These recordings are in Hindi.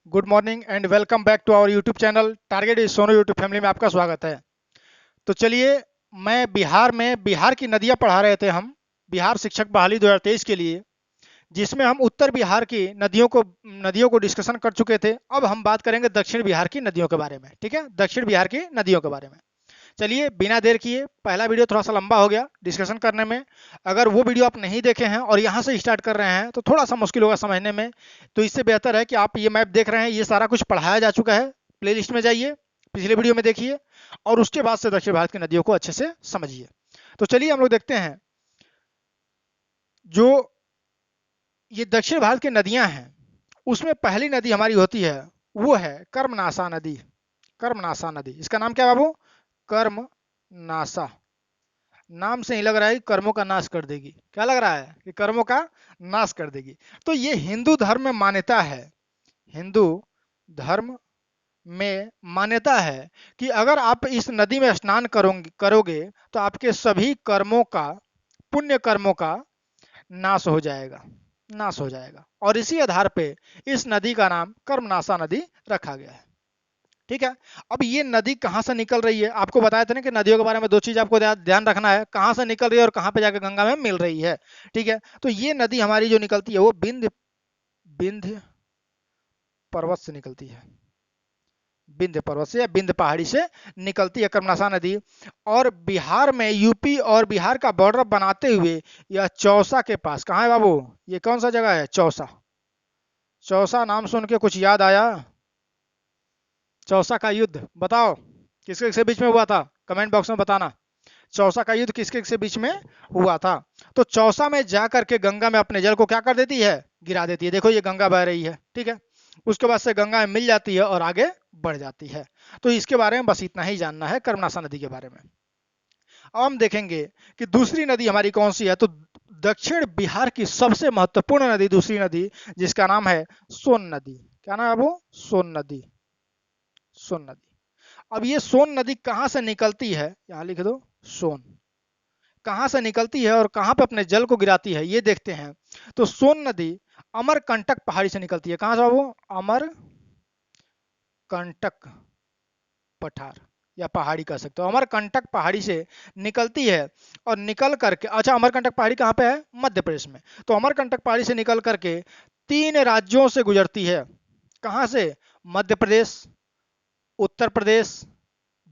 Good morning and welcome back to our YouTube channel target is Sonu YouTube family में आपका स्वागत है। तो चलिए, मैं बिहार की नदियां पढ़ा रहे थे हम बिहार शिक्षक बहाली 2023 के लिए, जिसमें हम उत्तर बिहार की नदियों को डिस्कशन कर चुके थे। अब हम बात करेंगे दक्षिण बिहार की नदियों के बारे में। ठीक है, दक्षिण बिहार की नदियों के बारे में। चलिए बिना देर किए, पहला वीडियो थोड़ा सा लंबा हो गया डिस्कशन करने में। अगर वो वीडियो आप नहीं देखे हैं और यहाँ से स्टार्ट कर रहे हैं तो थोड़ा सा मुश्किल होगा समझने में। तो इससे बेहतर है कि आप ये मैप देख रहे हैं, ये सारा कुछ पढ़ाया जा चुका है। प्लेलिस्ट में जाइए, पिछले वीडियो में देखिए और उसके बाद से दक्षिण भारत की नदियों को अच्छे से समझिए। तो चलिए हम लोग देखते हैं, जो ये दक्षिण भारत की नदियां हैं उसमें पहली नदी हमारी होती है, वो है कर्मनाशा नदी। कर्मनाशा नदी, इसका नाम क्या है बाबू? कर्मनाशा। नाम से ही लग रहा है कि कर्मों का नाश कर देगी। क्या लग रहा है? कि कर्मों का नाश कर देगी। तो ये हिंदू धर्म में मान्यता है, हिंदू धर्म में मान्यता है कि अगर आप इस नदी में स्नान करोगे तो आपके सभी कर्मों का, पुण्य कर्मों का नाश हो जाएगा, नाश हो जाएगा। और इसी आधार पे इस नदी का नाम कर्मनाशा नदी रखा गया है। ठीक है। अब ये नदी कहाँ से निकल रही है? आपको बताया था ना कि नदियों के बारे में दो चीज आपको ध्यान रखना है, कहाँ से निकल रही है और कहाँ पे जाकर गंगा में मिल रही है। ठीक है। तो ये नदी हमारी जो निकलती है वो विंध्य पर्वत से निकलती है, विंध्य पर्वत से या विंध्य पहाड़ी से निकलती है कर्मनाशा नदी। और बिहार में, यूपी और बिहार का बॉर्डर बनाते हुए यह चौसा के पास, कहाँ है बाबू? ये कौन सा जगह है? चौसा। चौसा नाम सुन के कुछ याद आया? चौसा का युद्ध बताओ किसके किसके बीच में हुआ था, कमेंट बॉक्स में बताना। चौसा का युद्ध किसके किसके बीच में हुआ था? तो चौसा में जा करके गंगा में अपने जल को क्या कर देती है? गिरा देती है। देखो ये गंगा बह रही है, ठीक है। उसके बाद से गंगा में मिल जाती है और आगे बढ़ जाती है। तो इसके बारे में बस इतना ही जानना है कर्मनाशा नदी के बारे में। अब हम देखेंगे कि दूसरी नदी हमारी कौन सी है। तो दक्षिण बिहार की सबसे महत्वपूर्ण नदी, दूसरी नदी, जिसका नाम है सोन नदी। क्या नाम है बाबू? सोन नदी। सोन नदी। अब ये सोन नदी कहाँ से निकलती है? यहाँ लिख दो, सोन। कहाँ से निकलती है और कहाँ पे अपने जल को गिराती है ये देखते हैं। तो सोन नदी अमरकंटक पहाड़ी से निकलती है। कहाँ से बाबू? अमरकंटक पठार या पहाड़ी कह सकते हो, अमरकंटक पहाड़ी से निकलती है। और निकल करके, अच्छा अमरकंटक पहाड़ी कहाँ पे है? मध्य प्रदेश में। तो अमरकंटक पहाड़ी से निकल करके 3 राज्यों से गुजरती है। कहाँ से? मध्य प्रदेश, उत्तर प्रदेश,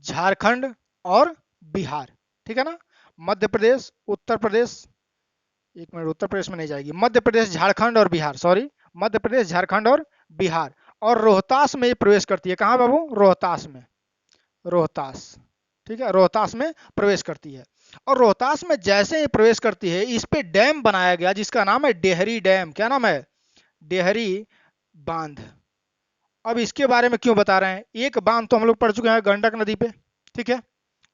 झारखंड और बिहार। ठीक है ना? मध्य प्रदेश, उत्तर प्रदेश, एक मिनट, उत्तर प्रदेश में नहीं जाएगी, मध्य प्रदेश, झारखंड और बिहार, सॉरी, मध्य प्रदेश, झारखंड और बिहार। और रोहतास में ये प्रवेश करती है। कहाँ बाबू? रोहतास में। रोहतास, ठीक है, रोहतास में प्रवेश करती है। और रोहतास में जैसे ही प्रवेश करती है, इस पे डैम बनाया गया जिसका नाम है डेहरी डैम। क्या नाम है? डेहरी बांध। अब इसके बारे में क्यों बता रहे हैं? एक बांध तो हम लोग पढ़ चुके हैं गंडक नदी पे, ठीक है,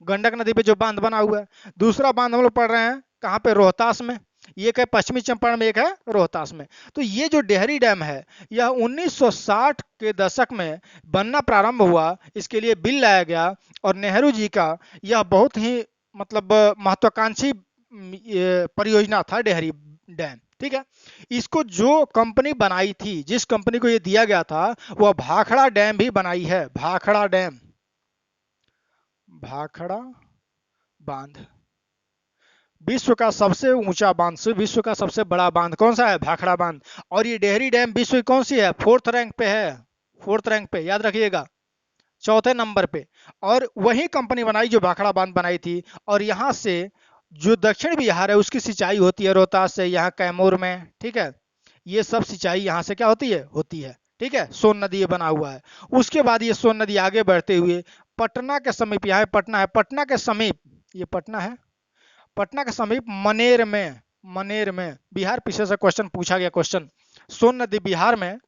गंडक नदी पे जो बांध बना हुआ है। दूसरा बांध हम लोग पढ़ रहे हैं कहाँ पे? रोहतास में। एक है पश्चिमी चंपारण में, एक है रोहतास में। तो ये जो डेहरी डैम है, यह 1960 के दशक में बनना प्रारंभ हुआ। इसके लिए बिल लाया गया और नेहरू जी का यह बहुत ही मतलब महत्वाकांक्षी परियोजना था डेहरी डैम। ठीक है। इसको जो कंपनी बनाई थी, जिस कंपनी को ये दिया गया था, वह भाखड़ा डैम भी बनाई है। भाखड़ा डैम, भाखड़ा बांध। विश्व का सबसे ऊंचा बांध, विश्व का सबसे बड़ा बांध कौन सा है? भाखड़ा बांध। और ये डेहरी डैम विश्व की कौन सी है? फोर्थ रैंक पे है। फोर्थ रैंक पे, याद रखिएगा, चौथे नंबर पे। और वही कंपनी बनाई जो भाखड़ा बांध बनाई थी। और यहाँ से जो दक्षिण बिहार है उसकी सिंचाई होती है रोहतास से, यहाँ कैमूर में। ठीक है। ये सब सिंचाई यहाँ से क्या होती है? होती है। ठीक है। सोन नदी ये बना हुआ है। उसके बाद ये सोन नदी आगे बढ़ते हुए पटना के समीप, यहाँ पटना है, पटना के समीप, ये पटना है, पटना के समीप मनेर में, मनेर में, बिहार पीछे से क्वेश्चन पूछा गया, क्वेश्चन, सोन नदी बिहार में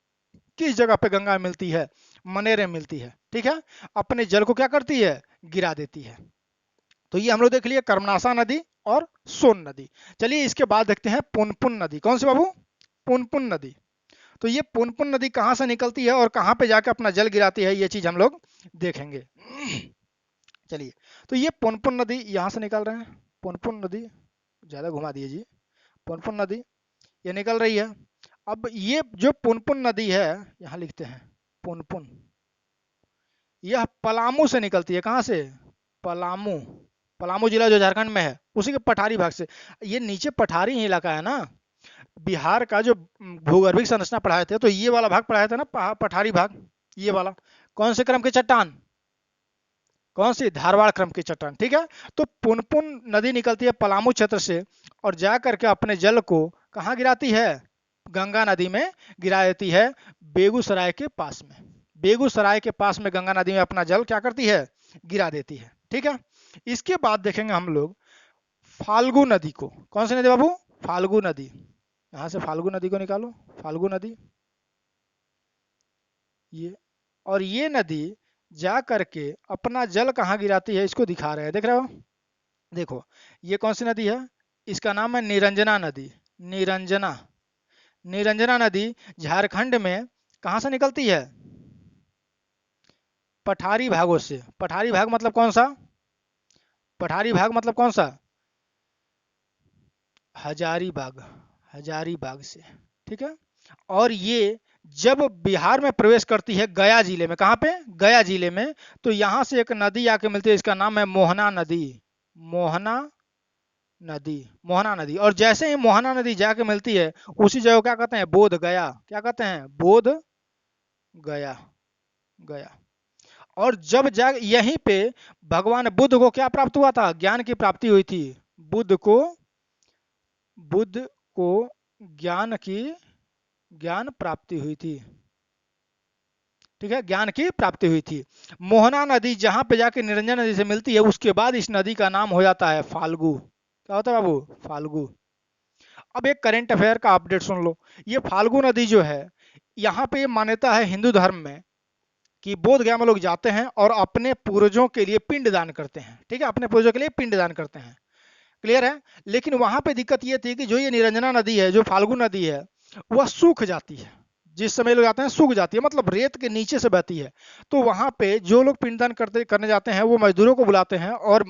किस जगह पे गंगा मिलती है? मनेर में मिलती है। ठीक है। अपने जल को क्या करती है? गिरा देती है। तो ये हम लोग देख लिए कर्मनाशा नदी और सोन नदी। चलिए इसके बाद देखते हैं पुनपुन नदी। कौन सी बाबू? पुनपुन नदी। तो ये पुनपुन नदी कहाँ से निकलती है और कहाँ पे जाकर अपना जल गिराती है, ये चीज हम लोग देखेंगे। चलिए, तो ये पुनपुन नदी यहाँ से निकल रहे हैं। पुनपुन नदी, ज़्यादा घुमा दिए जी, पुनपुन नदी ये निकल रही है। अब ये जो पुनपुन नदी है, यहाँ लिखते हैं पुनपुन, यह पलामू से निकलती है। कहाँ से? पलामू, पलामू जिला जो झारखंड में है उसी के पठारी भाग से। ये नीचे पठारी ही इलाका है ना। बिहार का जो भूगर्भिक संरचना पढ़ाए थे तो ये वाला भाग पढ़ाया था ना, पठारी भाग, ये वाला। कौन से क्रम की चट्टान? कौन सी? धारवाड़ क्रम की चट्टान। ठीक है, तो पुनपुन नदी निकलती है पलामू क्षेत्र से और जा करके अपने जल को कहाँ गिराती है? गंगा नदी में गिरा देती है, बेगूसराय के पास में। बेगूसराय के पास में गंगा नदी में अपना जल क्या करती है? गिरा देती है। ठीक है, इसके बाद देखेंगे हम लोग फाल्गु नदी को। कौन सी नदी बाबू? फाल्गु नदी। यहां से फाल्गु नदी को निकालो, फाल्गु नदी ये, और ये नदी जा करके अपना जल कहाँ गिराती है इसको दिखा रहे हैं, देख रहे हो? देखो, ये कौन सी नदी है? इसका नाम है निरंजना नदी। निरंजना, निरंजना नदी झारखंड में कहाँ से निकलती है? पठारी भागों से। पठारी भाग मतलब कौन सा? पठारी भाग मतलब कौन सा? हजारीबाग, हजारीबाग से। ठीक है, और ये जब बिहार में प्रवेश करती है गया जिले में, कहाँ पे? गया जिले में, तो यहाँ से एक नदी आके मिलती है, इसका नाम है मोहना नदी। मोहना नदी, मोहना नदी। और जैसे ही मोहना नदी जाके मिलती है उसी जगह क्या कहते हैं? बोध गया। क्या कहते हैं? बोध गया, गया। और जब जा यहीं पे भगवान बुद्ध को क्या प्राप्त हुआ था? ज्ञान की प्राप्ति हुई थी। बुद्ध को, बुद्ध को ज्ञान की, ज्ञान प्राप्ति हुई थी। ठीक है, ज्ञान की प्राप्ति हुई थी। मोहना नदी जहां पे जाके निरंजन नदी से मिलती है उसके बाद इस नदी का नाम हो जाता है फाल्गु। क्या होता है बाबू? फाल्गु। अब एक करंट अफेयर का अपडेट सुन लो। ये फाल्गु नदी जो है, यहाँ पे ये मान्यता है हिंदू धर्म में कि बोध गया में लोग जाते हैं और अपने पूर्वजों के लिए पिंड दान करते हैं। ठीक है, अपने पूर्वजों के लिए पिंड दान करते हैं। क्लियर है? लेकिन वहां पे दिक्कत ये थी कि जो ये निरंजना नदी है, जो फाल्गु नदी है, वह सूख जाती है। जिस समय लोग जाते हैं सूख जाती है, मतलब रेत के नीचे से बहती है। तो वहां पे जो लोग पिंडदान करने जाते हैं वो मजदूरों को बुलाते हैं और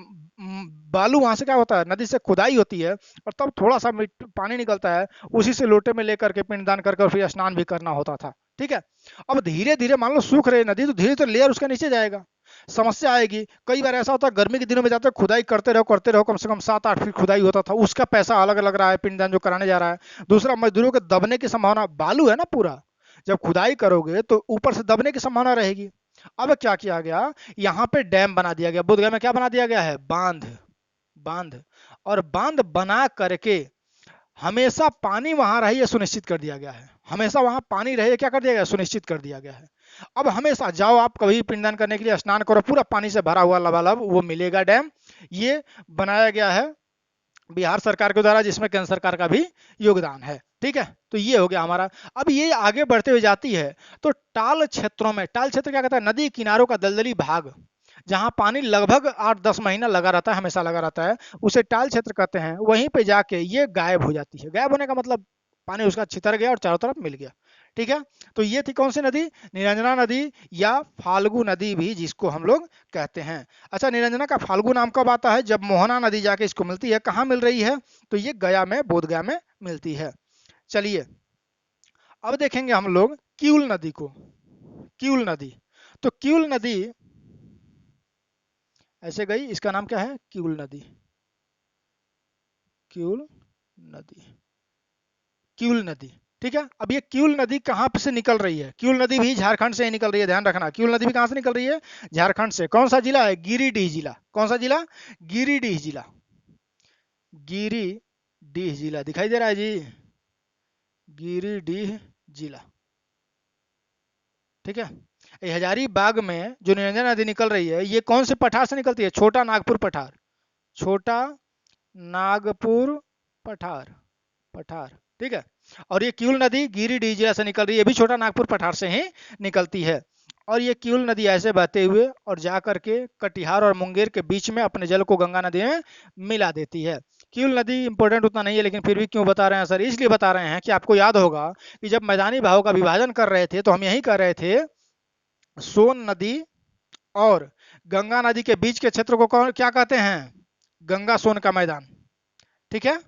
बालू वहां से क्या होता है? नदी से खुदाई होती है और तब थोड़ा सा पानी निकलता है, उसी से लोटे में लेकर के पिंडदान कर फिर स्नान भी करना होता था। ठीक है, अब धीरे धीरे मान लो सूख रही नदी तो धीरे धीरे लेयर उसका नीचे जाएगा, समस्या आएगी। कई बार ऐसा होता है गर्मी के दिनों में जाते हैं, खुदाई करते रहो, कम से कम 7-8 फीट खुदाई होता था, उसका पैसा अलग लग रहा है पिंडदान जो कराने जा रहा है। दूसरा, मजदूरों के दबने की संभावना, बालू है ना पूरा, जब खुदाई करोगे तो ऊपर से दबने की संभावना रहेगी। अब क्या किया गया? यहाँ पे डैम बना दिया गया। बोधगया में क्या बना दिया गया है? बांध, बांध। और बांध बना करके हमेशा पानी वहां रहे ये सुनिश्चित कर दिया गया है। हमेशा वहां पानी रहे क्या कर दिया गया? सुनिश्चित कर दिया गया है। अब हमेशा जाओ आप कभी पिंडदान करने के लिए, स्नान करो, पूरा पानी से भरा हुआ लबालब वो मिलेगा डैम। ये बनाया गया है बिहार सरकार के द्वारा, जिसमें केंद्र सरकार का भी योगदान है। ठीक है, तो ये हो गया हमारा। अब ये आगे बढ़ते हुए जाती है तो टाल क्षेत्रों में, टाल क्षेत्र क्या कहता है? नदी किनारों का दलदली भाग, जहां पानी लगभग 8-10 महीना लगा रहता है, हमेशा लगा रहता है, उसे टाल क्षेत्र कहते हैं। वहीं पे जाके ये गायब हो जाती है। गायब होने का मतलब पानी उसका छितर गया और चारों तरफ मिल गया। ठीक है, तो ये थी कौन सी नदी? निरंजना नदी या फाल्गु नदी भी जिसको हम लोग कहते हैं। अच्छा, निरंजना का फाल्गु नाम कब आता है? जब मोहना नदी जाके इसको मिलती है। कहाँ मिल रही है? तो ये गया में, बोधगया में मिलती है। चलिए अब देखेंगे हम लोग किउल नदी को। किउल नदी, तो किउल नदी ऐसे गई, इसका नाम क्या है? किउल नदी। किउल नदी, किउल नदी। ठीक है, अब ये किउल नदी कहाँ से निकल रही है? किउल नदी भी झारखंड से ही निकल रही है, ध्यान रखना। किउल नदी भी कहाँ से निकल रही है? झारखंड से। कौन सा जिला है? गिरिडीह जिला। कौन सा जिला? गिरिडीह जिला। गिरिडीह जिला दिखाई दे रहा है जी? गिरिडीह जिला। ठीक है, ये हजारीबाग में जो निरंजना नदी निकल रही है, ये कौन से पठार से निकलती है? छोटा नागपुर पठार। छोटा नागपुर पठार, पठार। ठीक है, और ये किउल नदी गिरिडीह जिला से निकल रही है, ये भी छोटा नागपुर पठार से ही निकलती है। और ये किउल नदी ऐसे बहते हुए और जा करके कटिहार और मुंगेर के बीच में अपने जल को गंगा नदी में मिला देती है। किउल नदी इंपॉर्टेंट उतना नहीं है, लेकिन फिर भी क्यों बता रहे हैं सर? इसलिए बता रहे हैं कि आपको याद होगा कि जब मैदानी भागों का विभाजन कर रहे थे तो हम यही कर रहे थे, सोन नदी और गंगा नदी के बीच के क्षेत्र को क्या कहते हैं? गंगा सोन का मैदान। ठीक है,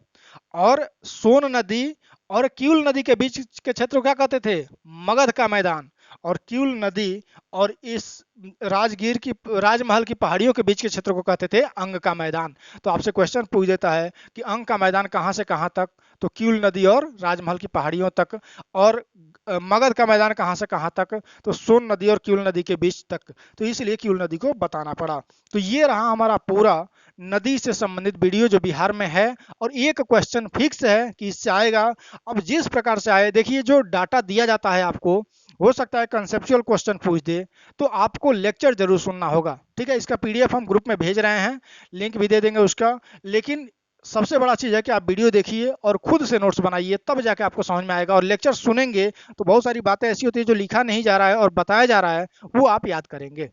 और सोन नदी और किउल नदी के बीच के क्षेत्र को क्या कहते थे? मगध का मैदान। और क्यूल नदी और इस राजमहल की पहाड़ियों के बीच के क्षेत्र को कहते थे अंग का मैदान। तो आपसे क्वेश्चन पूछ देता है कि अंग का मैदान कहाँ से कहाँ तक, तो क्यूल नदी और राजमहल की पहाड़ियों तक। और मगध का मैदान कहाँ से कहाँ तक, तो सोन नदी और क्यूल नदी के बीच तक। तो इसलिए क्यूल नदी को बताना पड़ा। तो ये रहा हमारा पूरा नदी से संबंधित वीडियो जो बिहार में है। और एक क्वेश्चन फिक्स है कि इससे आएगा। अब जिस प्रकार से आए, देखिए जो डाटा दिया जाता है आपको, हो सकता है कंसेप्चुअल क्वेश्चन पूछ दे, तो आपको लेक्चर जरूर सुनना होगा। ठीक है, इसका पीडीएफ हम ग्रुप में भेज रहे हैं, लिंक भी दे देंगे उसका। लेकिन सबसे बड़ा चीज है कि आप वीडियो देखिए और खुद से नोट्स बनाइए, तब जाके आपको समझ में आएगा। और लेक्चर सुनेंगे तो बहुत सारी बातें ऐसी होती है जो लिखा नहीं जा रहा है और बताया जा रहा है, वो आप याद करेंगे।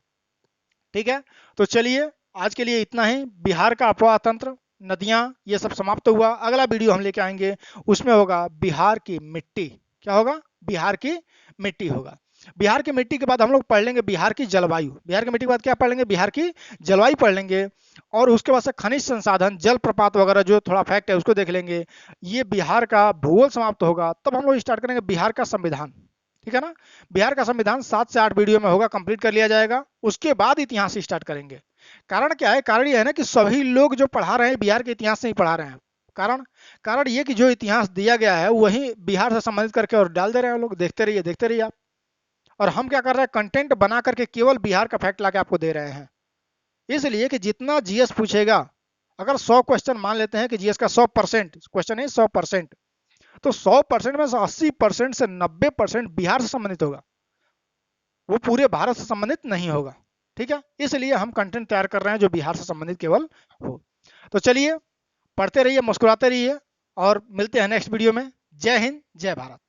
ठीक है, तो चलिए आज के लिए इतना ही। बिहार का अफवाह तंत्र, नदियां, ये सब समाप्त हुआ। अगला वीडियो हम लेके आएंगे, उसमें होगा बिहार की मिट्टी। क्या होगा? बिहार की मिट्टी होगा। बिहार की मिट्टी के बाद हम लोग पढ़ लेंगे बिहार की जलवायु। बिहार की मिट्टी के बाद क्या पढ़ लेंगे? बिहार की जलवायु पढ़ लेंगे। और उसके बाद से खनिज संसाधन, जल प्रपात वगैरह जो थोड़ा फैक्ट है उसको देख लेंगे। ये बिहार का भूगोल समाप्त होगा। तब हम लोग स्टार्ट करेंगे बिहार का संविधान। ठीक है ना? बिहार का संविधान 7 से 8 वीडियो में होगा, कंप्लीट कर लिया जाएगा। उसके बाद इतिहास स्टार्ट करेंगे। कारण क्या है? कारण ये है ना कि सभी लोग जो पढ़ा रहे हैं बिहार के इतिहास से ही पढ़ा रहे हैं। कारण कारण ये कि जो इतिहास दिया गया है वही बिहार से संबंधित करके और डाल दे रहे हैं लोग। देखते रहिए आप। और हम क्या कर रहे हैं? कंटेंट बना करके केवल बिहार का फैक्ट लाके आपको दे रहे हैं। इसलिए कि जितना जीएस पूछेगा, अगर 100 क्वेश्चन मान लेते हैं कि जीएस का 100% क्वेश्चन है, 100%, तो 100% में से 80% से 90% बिहार से संबंधित होगा, वो पूरे भारत से संबंधित नहीं होगा। ठीक है, इसलिए हम कंटेंट तैयार कर रहे हैं जो बिहार से संबंधित केवल हो। तो चलिए, पढ़ते रहिए, मुस्कुराते रहिए, और मिलते हैं नेक्स्ट वीडियो में। जय हिंद, जय भारत।